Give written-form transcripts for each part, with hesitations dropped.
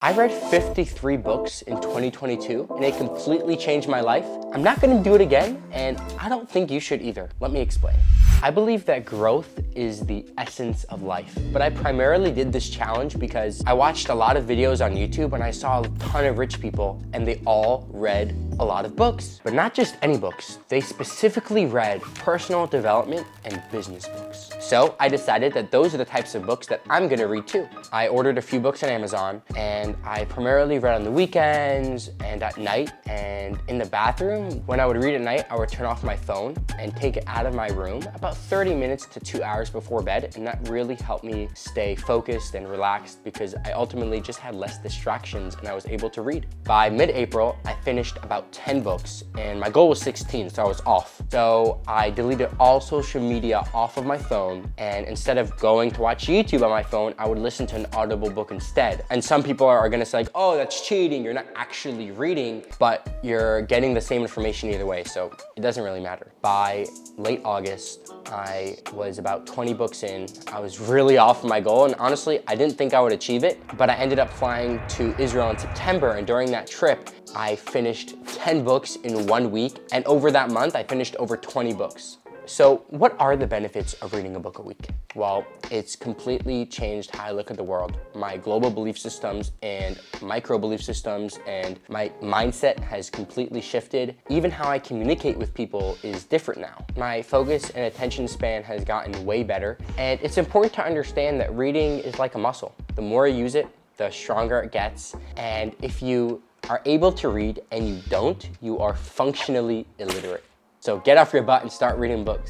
I read 53 books in 2022 and it completely changed my life. I'm not gonna do it again and I don't think you should either. Let me explain. I believe that growth is the essence of life, but I primarily did this challenge because I watched a lot of videos on YouTube and I saw a ton of rich people and they all read a lot of books, but not just any books. They specifically read personal development and business books. So I decided that those are the types of books that I'm gonna read too. I ordered a few books on Amazon and I primarily read on the weekends and at night, and in the bathroom. When I would read at night, I would turn off my phone and take it out of my room about 30 minutes to 2 hours before bed, and that really helped me stay focused and relaxed because I ultimately just had less distractions and I was able to read. By mid-April, I finished about 10 books and my goal was 16, so I was off. So I deleted all social media off of my phone, and instead of going to watch YouTube on my phone, I would listen to an Audible book instead. And some people are gonna say like, oh, that's cheating, you're not actually reading, but you're getting the same information either way, so it doesn't really matter. By late August, I was about 20 books in. I was really off my goal, and honestly, I didn't think I would achieve it, but I ended up flying to Israel in September, and during that trip, I finished 10 books in 1 week, and over that month, I finished over 20 books. So what are the benefits of reading a book a week? Well, it's completely changed how I look at the world. My global belief systems and micro belief systems and my mindset has completely shifted. Even how I communicate with people is different now. My focus and attention span has gotten way better. And it's important to understand that reading is like a muscle. The more you use it, the stronger it gets. And if you are able to read and you don't, you are functionally illiterate. So get off your butt and start reading books.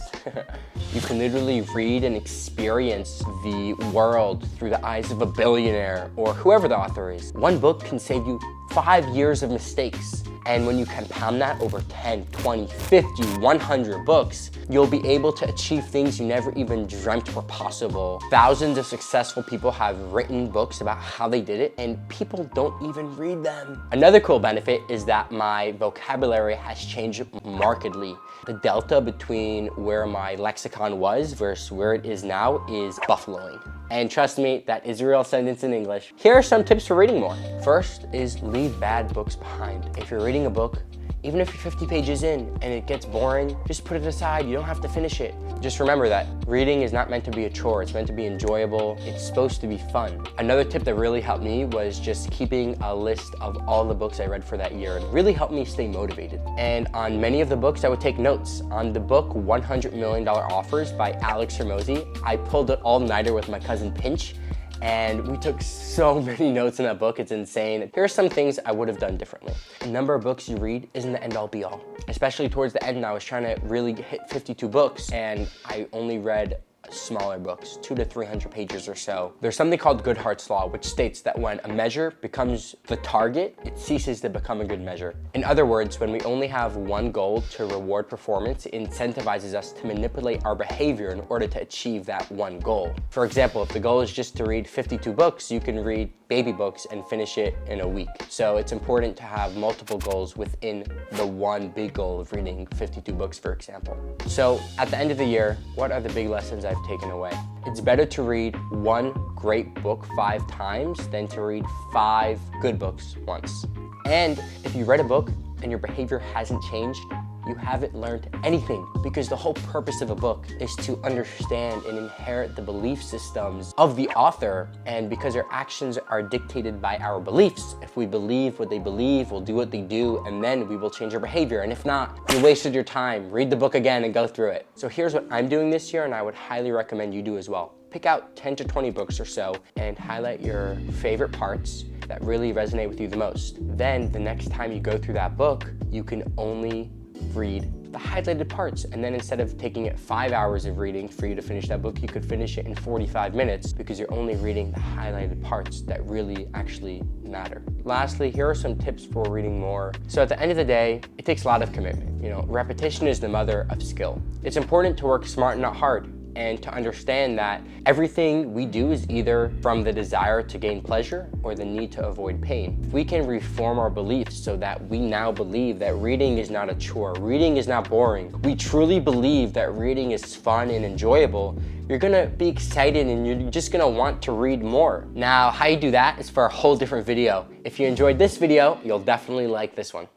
You can literally read and experience the world through the eyes of a billionaire or whoever the author is. One book can save you 5 years of mistakes. And when you compound that over 10, 20, 50, 100 books, you'll be able to achieve things you never even dreamt were possible. Thousands of successful people have written books about how they did it, and people don't even read them. Another cool benefit is that my vocabulary has changed markedly. The delta between where my lexicon was versus where it is now is buffaloing. And trust me, that is a real sentence in English. Here are some tips for reading more. First is leave bad books behind. If you're reading a book, even if you're 50 pages in and it gets boring, just put it aside. You don't have to finish it. Just remember that reading is not meant to be a chore. It's meant to be enjoyable. It's supposed to be fun. Another tip that really helped me was just keeping a list of all the books I read for that year. It really helped me stay motivated. And on many of the books, I would take notes. On the book $100 Million Offers by Alex Hormozi, I pulled it all-nighter with my cousin Pinch, and we took so many notes in that book, it's insane. Here are some things I would have done differently. The number of books you read isn't the end-all be-all. Especially towards the end, I was trying to really hit 52 books, and I only read smaller books, 200 to 300 pages or so. There's something called Goodhart's Law, which states that when a measure becomes the target, it ceases to become a good measure. In other words, when we only have one goal to reward performance, it incentivizes us to manipulate our behavior in order to achieve that one goal. For example, if the goal is just to read 52 books, you can read baby books and finish it in a week. So it's important to have multiple goals within the one big goal of reading 52 books, for example. So at the end of the year, what are the big lessons I've taken away? It's better to read one great book 5 times than to read 5 good books once. And if you read a book and your behavior hasn't changed, you haven't learned anything, because the whole purpose of a book is to understand and inherit the belief systems of the author. And because our actions are dictated by our beliefs, if we believe what they believe, we'll do what they do, and then we will change our behavior. And if not, you wasted your time. Read the book again and go through it. So here's what I'm doing this year, and I would highly recommend you do as well. Pick out 10 to 20 books or so and highlight your favorite parts that really resonate with you the most. Then the next time you go through that book, you can only read the highlighted parts, and then instead of taking it 5 hours of reading for you to finish that book, you could finish it in 45 minutes because you're only reading the highlighted parts that really actually matter. Lastly, here are some tips for reading more. So at the end of the day, it takes a lot of commitment. You know, repetition is the mother of skill. It's important to work smart, not hard. and to understand that everything we do is either from the desire to gain pleasure or the need to avoid pain. If we can reform our beliefs so that we now believe that reading is not a chore, reading is not boring, we truly believe that reading is fun and enjoyable, you're gonna be excited and you're just gonna want to read more. Now, how you do that is for a whole different video. If you enjoyed this video, you'll definitely like this one.